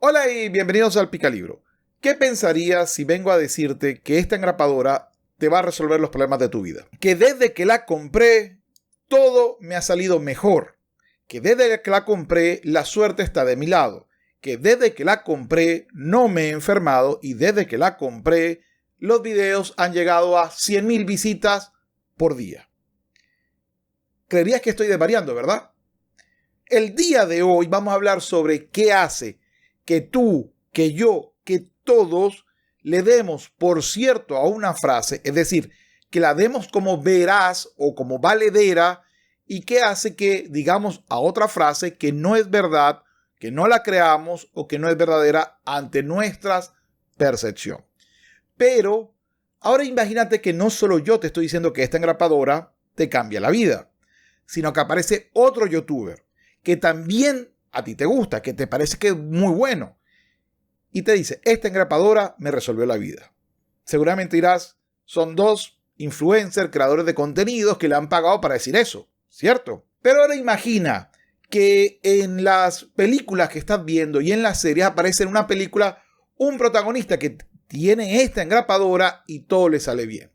Hola y bienvenidos al Picalibro. ¿Qué pensarías si vengo a decirte que esta engrapadora te va a resolver los problemas de tu vida? Que desde que la compré, todo me ha salido mejor. Que desde que la compré, la suerte está de mi lado. Que desde que la compré, no me he enfermado. Y desde que la compré, los videos han llegado a 100,000 visitas por día. Creerías que estoy desvariando, ¿verdad? El día de hoy vamos a hablar sobre qué hace que tú, que yo, que todos le demos por cierto a una frase, es decir, que la demos como veraz o como valedera, y qué hace que digamos a otra frase que no es verdad, que no la creamos o que no es verdadera ante nuestra percepción. Pero ahora imagínate que no solo yo te estoy diciendo que esta engrapadora te cambia la vida, sino que aparece otro youtuber que también a ti te gusta, que te parece que es muy bueno, y te dice, esta engrapadora me resolvió la vida. Seguramente dirás, son dos influencers, creadores de contenidos que le han pagado para decir eso, ¿cierto? Pero ahora imagina que en las películas que estás viendo y en las series aparece en una película un protagonista que tiene esta engrapadora y todo le sale bien.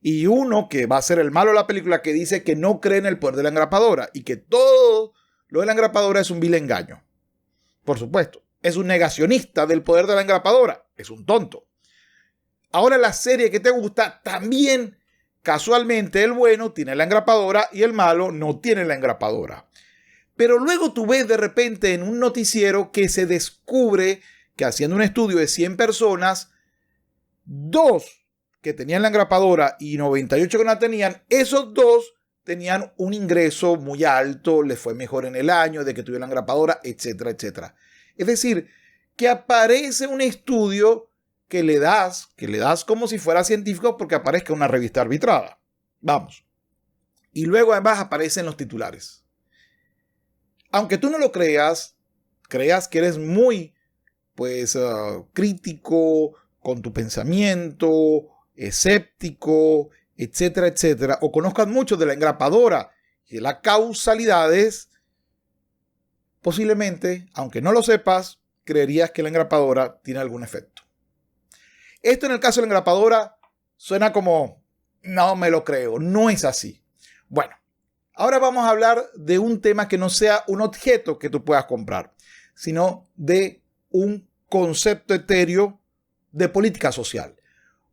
Y uno que va a ser el malo de la película que dice que no cree en el poder de la engrapadora y que todo lo de la engrapadora es un vil engaño. Por supuesto, es un negacionista del poder de la engrapadora. Es un tonto. Ahora la serie que te gusta también, casualmente, el bueno tiene la engrapadora y el malo no tiene la engrapadora. Pero luego tú ves de repente en un noticiero que se descubre que haciendo un estudio de 100 personas, 2 que tenían la engrapadora y 98 que no la tenían, esos 2 tenían un ingreso muy alto, les fue mejor en el año de que tuvieron la engrapadora, etcétera, etcétera. Es decir, que aparece un estudio que le das como si fuera científico porque aparezca en una revista arbitrada. Vamos. Y luego además aparecen los titulares. Aunque tú no lo creas que eres muy, crítico con tu pensamiento, escéptico, etcétera, etcétera, o conozcas mucho de la engrapadora y de las causalidades, posiblemente, aunque no lo sepas, creerías que la engrapadora tiene algún efecto. Esto en el caso de la engrapadora suena como, no me lo creo, no es así. Bueno, ahora vamos a hablar de un tema que no sea un objeto que tú puedas comprar, sino de un concepto etéreo de política social.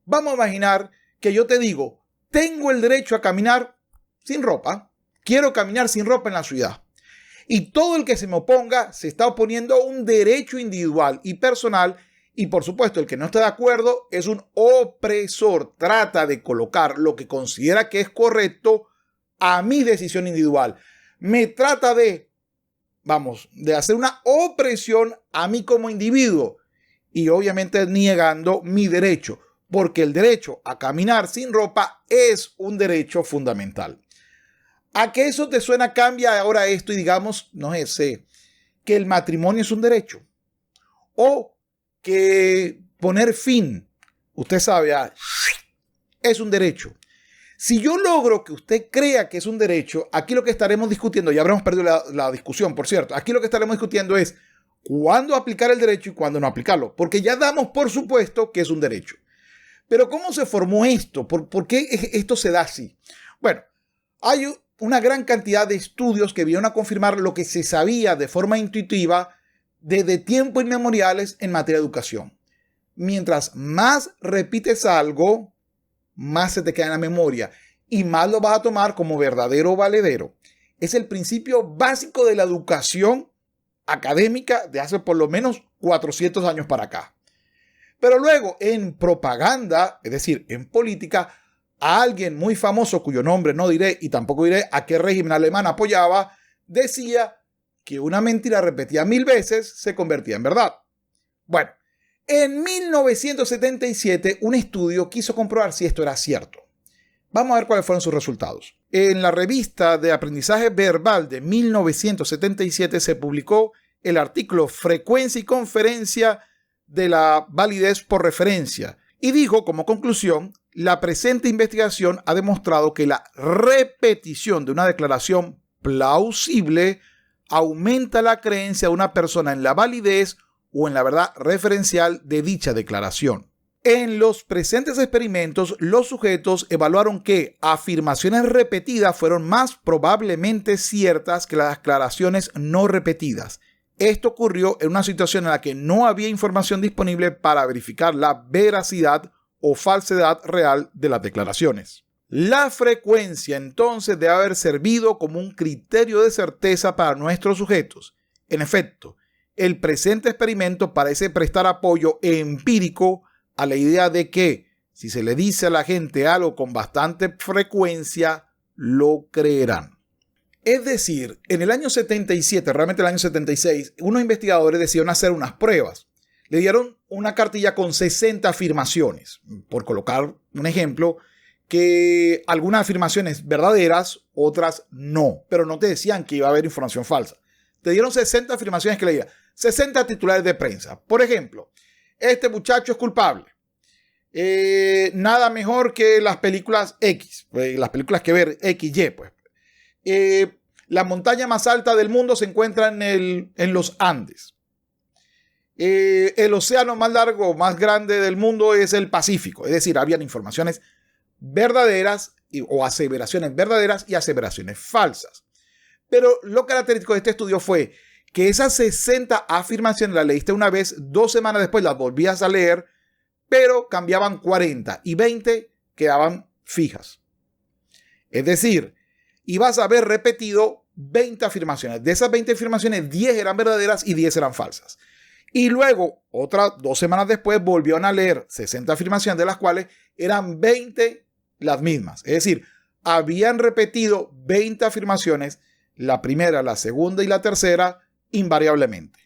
Vamos a imaginar que yo te digo, tengo el derecho a caminar sin ropa. Quiero caminar sin ropa en la ciudad. Y todo el que se me oponga se está oponiendo a un derecho individual y personal. Y por supuesto, el que no está de acuerdo es un opresor. Trata de colocar lo que considera que es correcto a mi decisión individual. Me trata de hacer una opresión a mí como individuo. Y obviamente negando mi derecho. Porque el derecho a caminar sin ropa es un derecho fundamental. ¿A qué eso te suena? Cambia ahora esto y digamos, que el matrimonio es un derecho. O que poner fin, usted sabe, es un derecho. Si yo logro que usted crea que es un derecho, aquí lo que estaremos discutiendo, ya habremos perdido la discusión, por cierto, aquí lo que estaremos discutiendo es cuándo aplicar el derecho y cuándo no aplicarlo. Porque ya damos por supuesto que es un derecho. Pero ¿cómo se formó esto? ¿Por qué esto se da así? Bueno, hay una gran cantidad de estudios que vinieron a confirmar lo que se sabía de forma intuitiva desde tiempos inmemoriales en materia de educación. Mientras más repites algo, más se te queda en la memoria y más lo vas a tomar como verdadero o valedero. Es el principio básico de la educación académica de hace por lo menos 400 años para acá. Pero luego en propaganda, es decir, en política, a alguien muy famoso cuyo nombre no diré y tampoco diré a qué régimen alemán apoyaba, decía que una mentira repetida 1000 veces se convertía en verdad. Bueno, en 1977 un estudio quiso comprobar si esto era cierto. Vamos a ver cuáles fueron sus resultados. En la revista de aprendizaje verbal de 1977 se publicó el artículo Frecuencia y conferencia de la validez por referencia y dijo como conclusión, la presente investigación ha demostrado que la repetición de una declaración plausible aumenta la creencia de una persona en la validez o en la verdad referencial de dicha declaración. En los presentes experimentos, los sujetos evaluaron que afirmaciones repetidas fueron más probablemente ciertas que las declaraciones no repetidas. Esto ocurrió en una situación en la que no había información disponible para verificar la veracidad o falsedad real de las declaraciones. La frecuencia entonces debe haber servido como un criterio de certeza para nuestros sujetos. En efecto, el presente experimento parece prestar apoyo empírico a la idea de que si se le dice a la gente algo con bastante frecuencia, lo creerán. Es decir, en el año 77, realmente el año 76, unos investigadores decidieron hacer unas pruebas. Le dieron una cartilla con 60 afirmaciones, por colocar un ejemplo, que algunas afirmaciones verdaderas, otras no, pero no te decían que iba a haber información falsa. Te dieron 60 afirmaciones que leía, 60 titulares de prensa. Por ejemplo, este muchacho es culpable. Nada mejor que las películas X, las películas que ver XY, pues. La montaña más alta del mundo se encuentra en los Andes. El océano más largo, más grande del mundo es el Pacífico. Es decir, habían informaciones verdaderas o aseveraciones verdaderas y aseveraciones falsas. Pero lo característico de este estudio fue que esas 60 afirmaciones las leíste una vez, 2 semanas después las volvías a leer, pero cambiaban 40 y 20 quedaban fijas. Es decir, ibas a haber repetido 20 afirmaciones. De esas 20 afirmaciones, 10 eran verdaderas y 10 eran falsas. Y luego, otras 2 semanas después, volvieron a leer 60 afirmaciones, de las cuales eran 20 las mismas. Es decir, habían repetido 20 afirmaciones, la primera, la segunda y la tercera, invariablemente.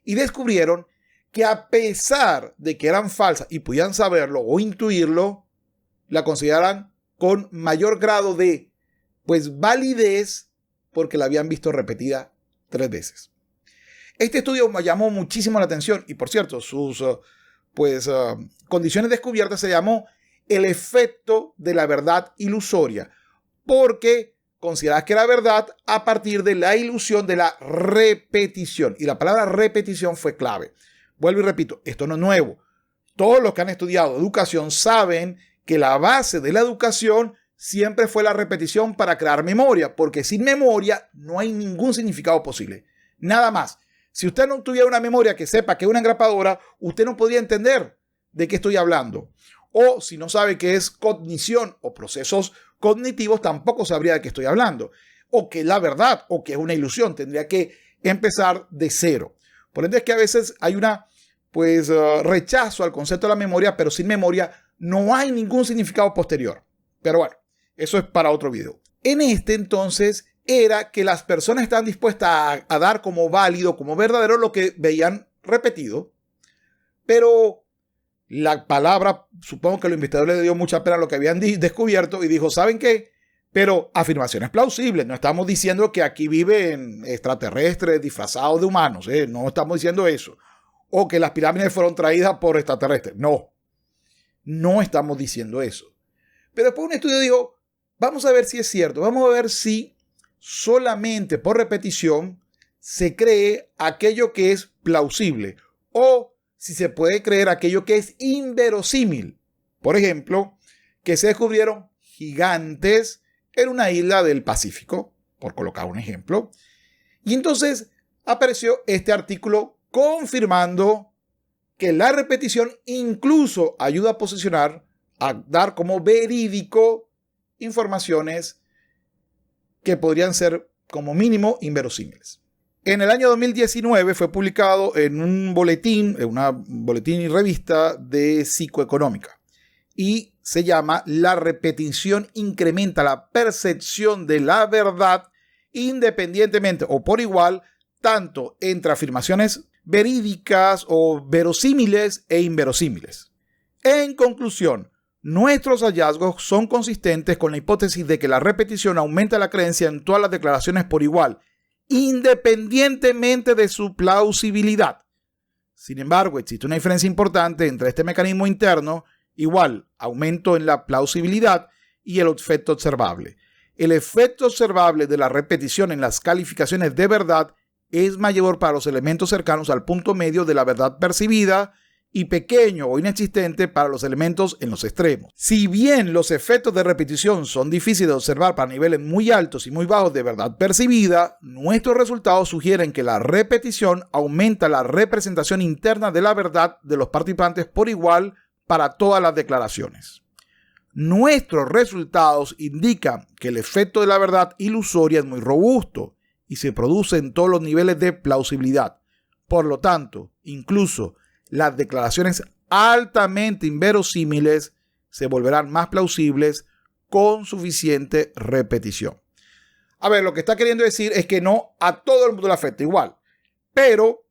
Y descubrieron que a pesar de que eran falsas y podían saberlo o intuirlo, la consideraran con mayor grado de validez porque la habían visto repetida 3 veces. Este estudio me llamó muchísimo la atención y, por cierto, sus condiciones descubiertas se llamó el efecto de la verdad ilusoria, porque consideraba que era verdad a partir de la ilusión de la repetición. Y la palabra repetición fue clave. Vuelvo y repito, esto no es nuevo. Todos los que han estudiado educación saben que la base de la educación siempre fue la repetición para crear memoria, porque sin memoria no hay ningún significado posible. Nada más. Si usted no tuviera una memoria que sepa que es una engrapadora, usted no podría entender de qué estoy hablando. O si no sabe qué es cognición o procesos cognitivos, tampoco sabría de qué estoy hablando. O que es la verdad o que es una ilusión. Tendría que empezar de cero. Por ende es que a veces hay una rechazo al concepto de la memoria, pero sin memoria no hay ningún significado posterior. Pero bueno, eso es para otro video. En este entonces era que las personas estaban dispuestas a dar como válido, como verdadero lo que veían repetido, pero la palabra, supongo que los investigadores le dio mucha pena lo que habían descubierto y dijo, ¿saben qué? Pero afirmaciones plausibles, no estamos diciendo que aquí viven extraterrestres disfrazados de humanos, no estamos diciendo eso, o que las pirámides fueron traídas por extraterrestres, no estamos diciendo eso. Pero después un estudio dijo, vamos a ver si es cierto, vamos a ver si solamente por repetición se cree aquello que es plausible o si se puede creer aquello que es inverosímil. Por ejemplo, que se descubrieron gigantes en una isla del Pacífico, por colocar un ejemplo. Y entonces apareció este artículo confirmando que la repetición incluso ayuda a posicionar, a dar como verídico informaciones que podrían ser como mínimo inverosímiles. En el año 2019 fue publicado en un boletín, y revista de psicoeconómica y se llama La repetición incrementa la percepción de la verdad independientemente o por igual tanto entre afirmaciones verídicas o verosímiles e inverosímiles. En conclusión, nuestros hallazgos son consistentes con la hipótesis de que la repetición aumenta la creencia en todas las declaraciones por igual, independientemente de su plausibilidad. Sin embargo, existe una diferencia importante entre este mecanismo interno, igual aumento en la plausibilidad, y el efecto observable. El efecto observable de la repetición en las calificaciones de verdad es mayor para los elementos cercanos al punto medio de la verdad percibida y pequeño o inexistente para los elementos en los extremos. Si bien los efectos de repetición son difíciles de observar para niveles muy altos y muy bajos de verdad percibida, nuestros resultados sugieren que la repetición aumenta la representación interna de la verdad de los participantes por igual para todas las declaraciones. Nuestros resultados indican que el efecto de la verdad ilusoria es muy robusto y se produce en todos los niveles de plausibilidad. Por lo tanto, incluso las declaraciones altamente inverosímiles se volverán más plausibles con suficiente repetición. A ver, lo que está queriendo decir es que no a todo el mundo le afecta igual, pero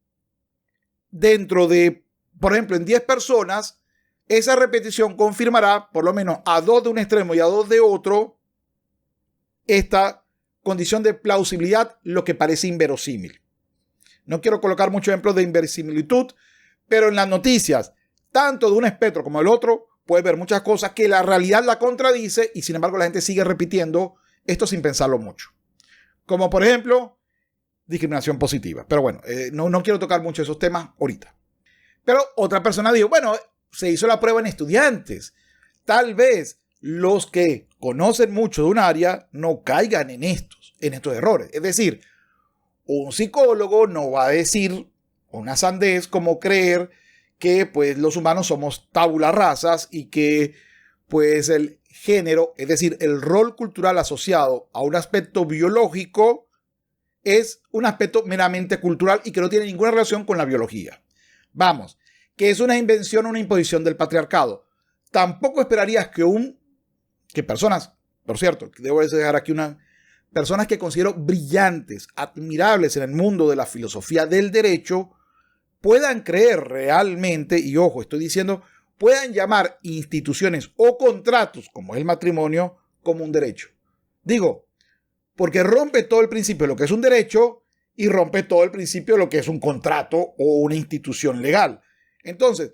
dentro de, por ejemplo, en 10 personas, esa repetición confirmará por lo menos a 2 de un extremo y a 2 de otro esta condición de plausibilidad, lo que parece inverosímil. No quiero colocar muchos ejemplos de inverosimilitud, pero en las noticias, tanto de un espectro como del otro, puedes ver muchas cosas que la realidad la contradice y sin embargo la gente sigue repitiendo esto sin pensarlo mucho. Como por ejemplo, discriminación positiva. Pero bueno, no quiero tocar mucho esos temas ahorita. Pero otra persona dijo, bueno, se hizo la prueba en estudiantes. Tal vez los que conocen mucho de un área no caigan en estos errores. Es decir, un psicólogo no va a decir una sandez como creer que pues los humanos somos tabula rasas y que pues el género, es decir, el rol cultural asociado a un aspecto biológico es un aspecto meramente cultural y que no tiene ninguna relación con la biología. Vamos, que es una invención o una imposición del patriarcado. Tampoco esperarías que personas, por cierto, debo dejar aquí personas que considero brillantes, admirables en el mundo de la filosofía del derecho, puedan creer realmente, y ojo, estoy diciendo, puedan llamar instituciones o contratos, como es el matrimonio, como un derecho. Digo, porque rompe todo el principio de lo que es un derecho y rompe todo el principio de lo que es un contrato o una institución legal. Entonces,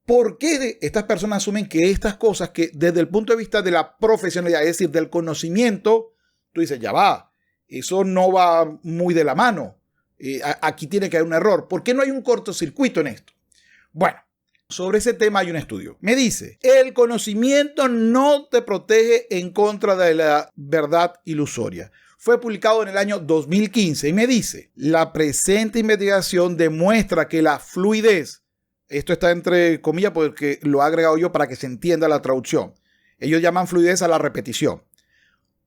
¿por qué estas personas asumen que estas cosas que desde el punto de vista de la profesionalidad, es decir, del conocimiento, tú dices, ya va, eso no va muy de la mano? Aquí tiene que haber un error. ¿Por qué no hay un cortocircuito en esto? Bueno, sobre ese tema hay un estudio. Me dice, el conocimiento no te protege en contra de la verdad ilusoria. Fue publicado en el año 2015 y me dice, la presente investigación demuestra que la fluidez, esto está entre comillas porque lo he agregado yo para que se entienda la traducción. Ellos llaman fluidez a la repetición.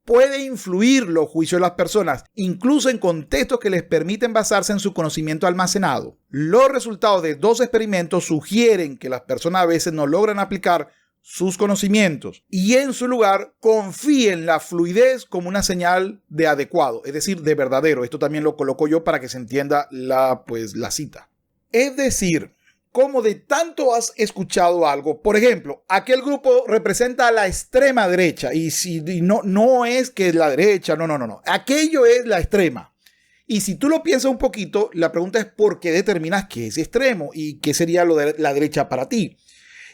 Puede influir los juicios de las personas, incluso en contextos que les permiten basarse en su conocimiento almacenado. Los resultados de 2 experimentos sugieren que las personas a veces no logran aplicar sus conocimientos y en su lugar confíen la fluidez como una señal de adecuado, es decir, de verdadero. Esto también lo coloco yo para que se entienda la cita. Es decir, como de tanto has escuchado algo, por ejemplo, aquel grupo representa a la extrema derecha y no es que es la derecha, no. Aquello es la extrema. Y si tú lo piensas un poquito, la pregunta es ¿por qué determinas qué es extremo y qué sería lo de la derecha para ti?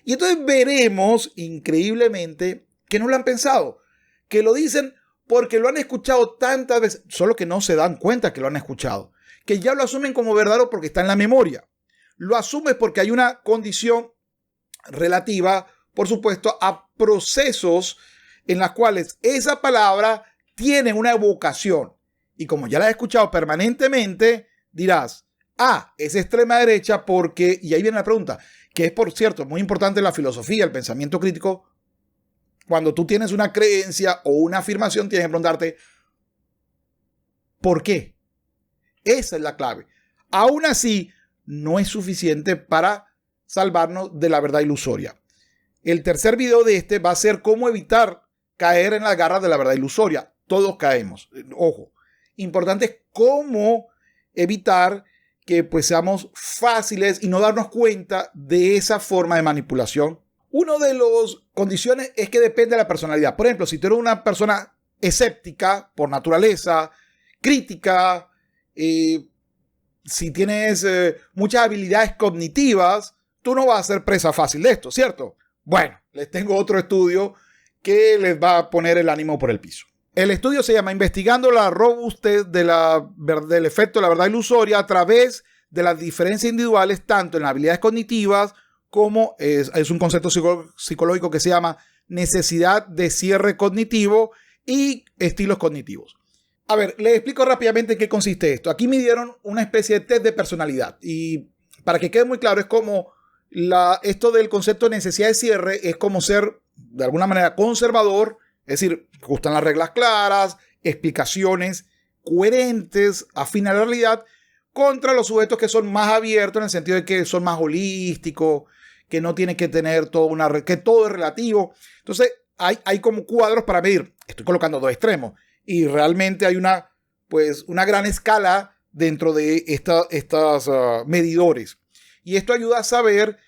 Y entonces veremos increíblemente que no lo han pensado, que lo dicen porque lo han escuchado tantas veces, solo que no se dan cuenta que lo han escuchado, que ya lo asumen como verdadero porque está en la memoria. Lo asumes porque hay una condición relativa, por supuesto, a procesos en las cuales esa palabra tiene una evocación. Y como ya la has escuchado permanentemente, dirás, es extrema derecha porque, y ahí viene la pregunta, que es, por cierto, muy importante en la filosofía, el pensamiento crítico. Cuando tú tienes una creencia o una afirmación, tienes que preguntarte, ¿por qué? Esa es la clave. Aún así, no es suficiente para salvarnos de la verdad ilusoria. El tercer video de este va a ser cómo evitar caer en las garras de la verdad ilusoria. Todos caemos. Ojo, importante es cómo evitar que seamos fáciles y no darnos cuenta de esa forma de manipulación. Una de las condiciones es que depende de la personalidad. Por ejemplo, si tú eres una persona escéptica por naturaleza, crítica, si tienes muchas habilidades cognitivas, tú no vas a ser presa fácil de esto, ¿cierto? Bueno, les tengo otro estudio que les va a poner el ánimo por el piso. El estudio se llama Investigando la robustez del efecto de la verdad ilusoria a través de las diferencias individuales, tanto en las habilidades cognitivas como es un concepto psicológico que se llama necesidad de cierre cognitivo y estilos cognitivos. A ver, les explico rápidamente en qué consiste esto. Aquí me dieron una especie de test de personalidad y para que quede muy claro es como esto del concepto de necesidad de cierre es como ser de alguna manera conservador, es decir, gustan las reglas claras, explicaciones coherentes, afín a la realidad, contra los sujetos que son más abiertos en el sentido de que son más holísticos, que no tienen que tener que todo es relativo. Entonces, hay como cuadros para medir. Estoy colocando dos extremos y realmente hay una gran escala dentro de estas medidores. Y esto ayuda a saber,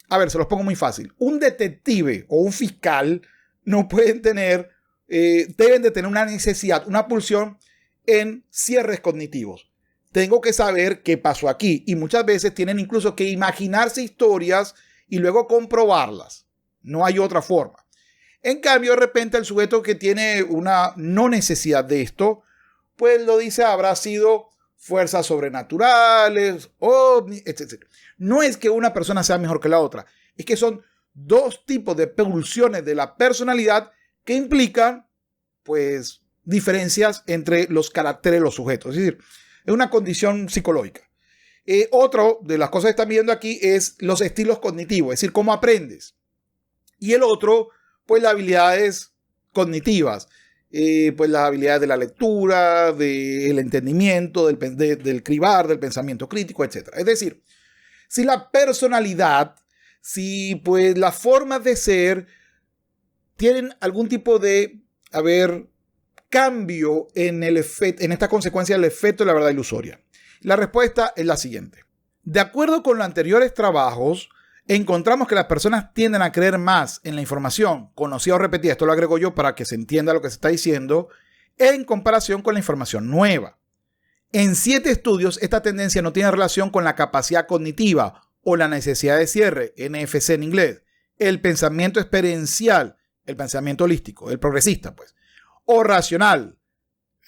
a ver, se los pongo muy fácil. Un detective o un fiscal no pueden deben de tener una necesidad, una pulsión en cierres cognitivos. Tengo que saber qué pasó aquí y muchas veces tienen incluso que imaginarse historias y luego comprobarlas. No hay otra forma. En cambio, de repente el sujeto que tiene una no necesidad de esto, pues lo dice, habrá sido fuerzas sobrenaturales, ovnis, etc. No es que una persona sea mejor que la otra, es que son dos tipos de pulsiones de la personalidad que implican, pues, diferencias entre los caracteres de los sujetos. Es decir, es una condición psicológica. Otro de las cosas que están viendo aquí es los estilos cognitivos, es decir, cómo aprendes. Y el otro, pues, las habilidades cognitivas, pues las habilidades de la lectura, del entendimiento, del cribar, del pensamiento crítico, etc. Es decir, si la personalidad, si pues las formas de ser tienen algún tipo de, cambio en esta consecuencia del efecto de la verdad ilusoria. La respuesta es la siguiente. De acuerdo con los anteriores trabajos, encontramos que las personas tienden a creer más en la información conocida o repetida, esto lo agrego yo para que se entienda lo que se está diciendo, en comparación con la información nueva. En 7 estudios, esta tendencia no tiene relación con la capacidad cognitiva o la necesidad de cierre, NFC en inglés, el pensamiento experiencial, el pensamiento holístico, el progresista, pues, o racional,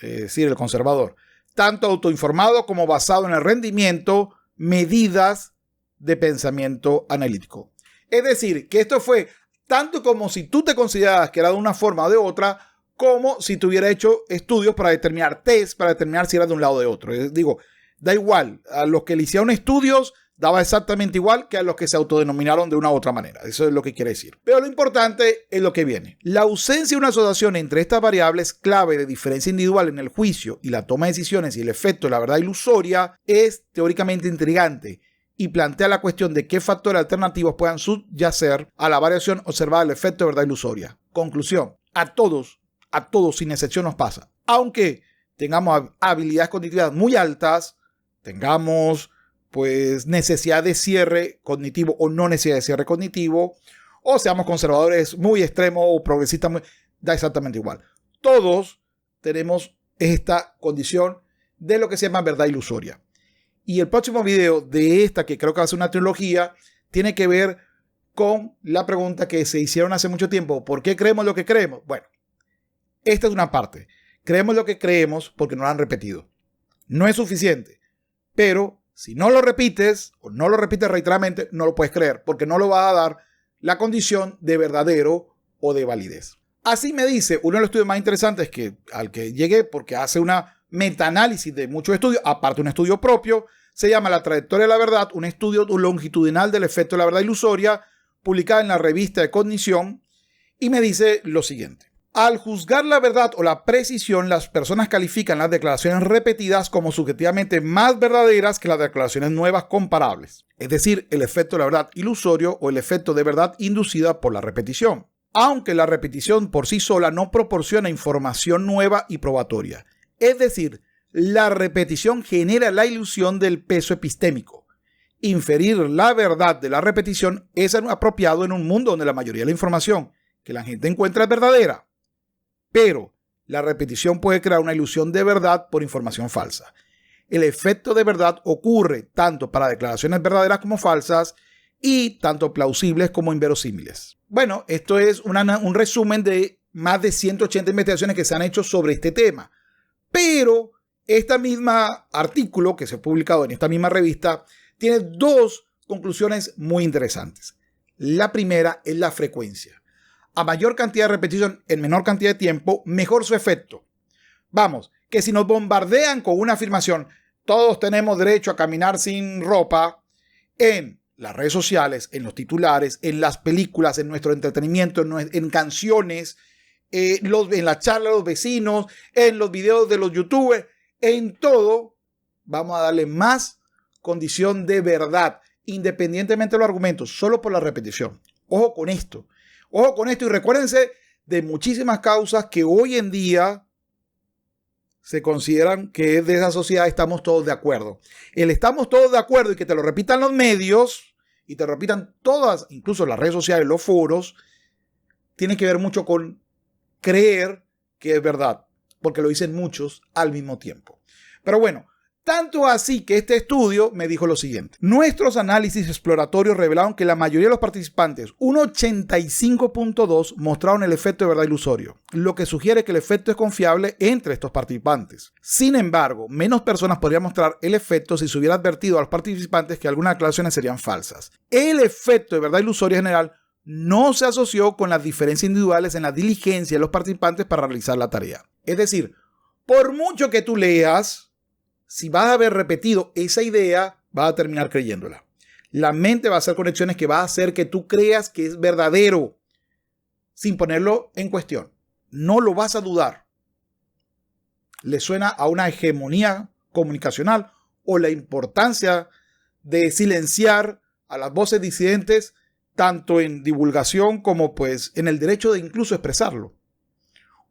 es decir, el conservador, tanto autoinformado como basado en el rendimiento, medidas de pensamiento analítico. Es decir, que esto fue tanto como si tú te consideras que era de una forma o de otra, como si te hubiera hecho estudios para determinar test, para determinar si era de un lado o de otro. Digo, da igual, a los que le hicieron estudios daba exactamente igual que a los que se autodenominaron de una u otra manera. Eso es lo que quiere decir. Pero lo importante es lo que viene. La ausencia de una asociación entre estas variables clave de diferencia individual en el juicio y la toma de decisiones y el efecto de la verdad ilusoria es teóricamente intrigante y plantea la cuestión de qué factores alternativos puedan subyacer a la variación observada del efecto de verdad ilusoria. Conclusión. A todos sin excepción nos pasa. Aunque tengamos habilidades cognitivas muy altas, tengamos pues necesidad de cierre cognitivo o no necesidad de cierre cognitivo, o seamos conservadores muy extremos o progresistas, da exactamente igual. Todos tenemos esta condición de lo que se llama verdad ilusoria. Y el próximo video de esta, que creo que va a ser una trilogía, tiene que ver con la pregunta que se hicieron hace mucho tiempo. ¿Por qué creemos lo que creemos? Bueno, esta es una parte. Creemos lo que creemos porque no lo han repetido. No es suficiente, pero si no lo repites o no lo repites reiteradamente, no lo puedes creer porque no lo va a dar la condición de verdadero o de validez. Así me dice uno de los estudios más interesantes al que llegué, porque hace una metaanálisis de muchos estudios, aparte de un estudio propio, se llama La trayectoria de la verdad, un estudio longitudinal del efecto de la verdad ilusoria, publicada en la revista de Cognición, y me dice lo siguiente. Al juzgar la verdad o la precisión, las personas califican las declaraciones repetidas como subjetivamente más verdaderas que las declaraciones nuevas comparables, es decir, el efecto de la verdad ilusorio o el efecto de verdad inducida por la repetición. Aunque la repetición por sí sola no proporciona información nueva y probatoria, es decir, la repetición genera la ilusión del peso epistémico. Inferir la verdad de la repetición es apropiado en un mundo donde la mayoría de la información que la gente encuentra es verdadera. Pero la repetición puede crear una ilusión de verdad por información falsa. El efecto de verdad ocurre tanto para declaraciones verdaderas como falsas y tanto plausibles como inverosímiles. Bueno, esto es un resumen de más de 180 investigaciones que se han hecho sobre este tema. Pero este mismo artículo que se ha publicado en esta misma revista tiene dos conclusiones muy interesantes. La primera es la frecuencia. A mayor cantidad de repetición en menor cantidad de tiempo, mejor su efecto. Vamos, que si nos bombardean con una afirmación, todos tenemos derecho a caminar sin ropa, en las redes sociales, en los titulares, en las películas, en nuestro entretenimiento, en canciones, en la charla de los vecinos, en los videos de los youtubers, en todo, vamos a darle más condición de verdad, independientemente de los argumentos, solo por la repetición. Ojo con esto y recuérdense de muchísimas causas que hoy en día se consideran que de esa sociedad estamos todos de acuerdo. El estamos todos de acuerdo y que te lo repitan los medios y te lo repitan todas, incluso las redes sociales, los foros, tiene que ver mucho con creer que es verdad, porque lo dicen muchos al mismo tiempo. Pero bueno, tanto así que este estudio me dijo lo siguiente. Nuestros análisis exploratorios revelaron que la mayoría de los participantes, un 85.2%, mostraron el efecto de verdad ilusorio, lo que sugiere que el efecto es confiable entre estos participantes. Sin embargo, menos personas podrían mostrar el efecto si se hubiera advertido a los participantes que algunas declaraciones serían falsas. El efecto de verdad ilusoria general no se asoció con las diferencias individuales en la diligencia de los participantes para realizar la tarea. Es decir, por mucho que tú leas, si vas a haber repetido esa idea, vas a terminar creyéndola. La mente va a hacer conexiones que va a hacer que tú creas que es verdadero sin ponerlo en cuestión. No lo vas a dudar. Le suena a una hegemonía comunicacional o la importancia de silenciar a las voces disidentes tanto en divulgación como pues en el derecho de incluso expresarlo.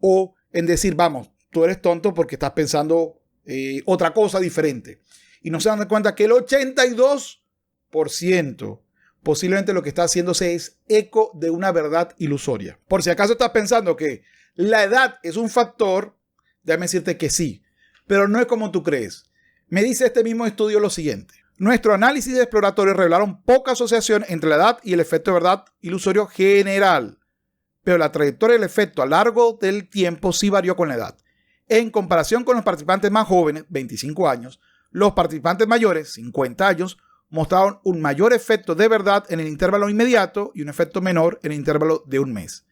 O en decir, vamos, tú eres tonto porque estás pensando otra cosa diferente. Y no se dan cuenta que el 82% posiblemente lo que está haciéndose es eco de una verdad ilusoria. Por si acaso estás pensando que la edad es un factor, déjame decirte que sí, pero no es como tú crees. Me dice este mismo estudio lo siguiente. Nuestro análisis exploratorio revelaron poca asociación entre la edad y el efecto de verdad ilusorio general, pero la trayectoria del efecto a lo largo del tiempo sí varió con la edad. En comparación con los participantes más jóvenes, 25 años, los participantes mayores, 50 años, mostraron un mayor efecto de verdad en el intervalo inmediato y un efecto menor en el intervalo de un mes.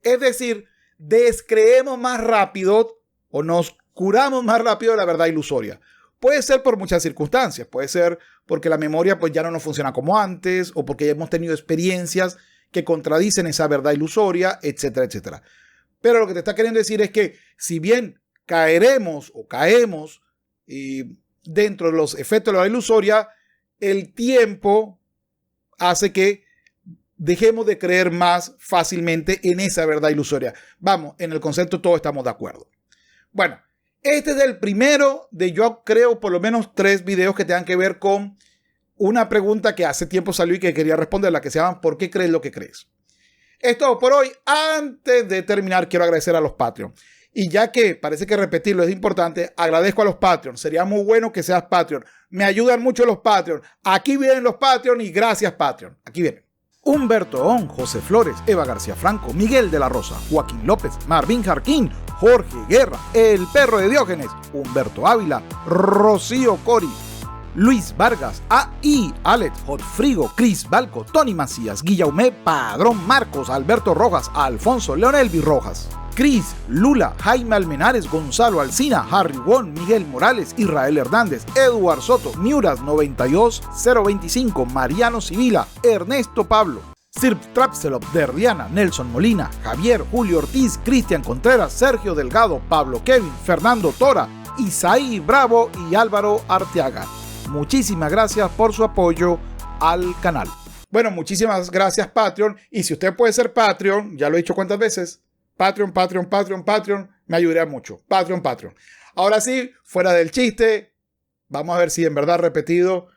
Es decir, descreemos más rápido o nos curamos más rápido de la verdad ilusoria. Puede ser por muchas circunstancias, puede ser porque la memoria pues ya no nos funciona como antes o porque ya hemos tenido experiencias que contradicen esa verdad ilusoria, etcétera, etcétera. Pero lo que te está queriendo decir es que si bien caemos dentro de los efectos de la verdad ilusoria, el tiempo hace que dejemos de creer más fácilmente en esa verdad ilusoria. Vamos, en el concepto todos estamos de acuerdo. Bueno, este es el primero de yo creo por lo menos 3 videos que tengan que ver con una pregunta que hace tiempo salió y que quería responder, la que se llama ¿por qué crees lo que crees? Es todo por hoy. Antes de terminar, quiero agradecer a los Patreon. Y ya que parece que repetirlo es importante, agradezco a los Patreon. Sería muy bueno que seas Patreon. Me ayudan mucho los Patreon. Aquí vienen los Patreon y gracias Patreon. Aquí vienen. Humberto On, José Flores, Eva García Franco, Miguel de la Rosa, Joaquín López, Marvin Jarquín, Jorge Guerra, El Perro de Diógenes, Humberto Ávila, Rocío Cori, Luis Vargas, A.I., Alex Hotfrigo, Cris Balco, Tony Macías, Guillaume Padrón, Marcos, Alberto Rojas, Alfonso Leonelvi Rojas, Cris, Lula, Jaime Almenares, Gonzalo Alsina, Harry Won, Miguel Morales, Israel Hernández, Eduard Soto, Miuras 92025, Mariano Sibila, Ernesto Pablo, Sirp Trapselop, Derdiana, Nelson Molina, Javier, Julio Ortiz, Cristian Contreras, Sergio Delgado, Pablo Kevin, Fernando Tora, Isaí Bravo y Álvaro Arteaga. Muchísimas gracias por su apoyo al canal. Bueno, muchísimas gracias Patreon. Y si usted puede ser Patreon, ya lo he dicho cuántas veces, Patreon, me ayudaría mucho. Patreon. Ahora sí, fuera del chiste, vamos a ver si en verdad repetido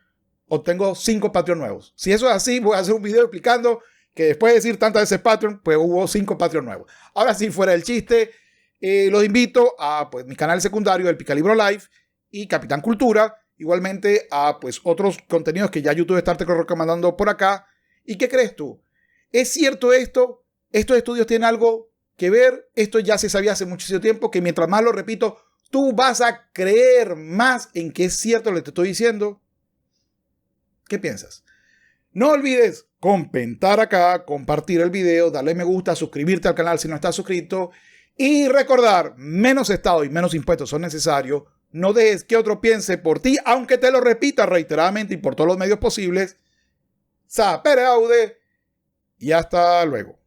obtengo 5 Patreon nuevos. Si eso es así, voy a hacer un video explicando que después de decir tantas veces Patreon, pues hubo 5 Patreon nuevos. Ahora sí, fuera del chiste, los invito a pues, mi canal secundario, el Picalibro Live y Capitán Cultura. Igualmente a pues, otros contenidos que ya YouTube está recomendando por acá. ¿Y qué crees tú? ¿Es cierto esto? ¿Estos estudios tienen algo que ver. Esto ya se sabía hace muchísimo tiempo, que mientras más lo repito, tú vas a creer más en que es cierto lo que te estoy diciendo. ¿Qué piensas? No olvides comentar acá, compartir el video, darle me gusta, suscribirte al canal si no estás suscrito y recordar, menos Estado y menos impuestos son necesarios. No dejes que otro piense por ti, aunque te lo repita reiteradamente y por todos los medios posibles. Sapere aude y hasta luego.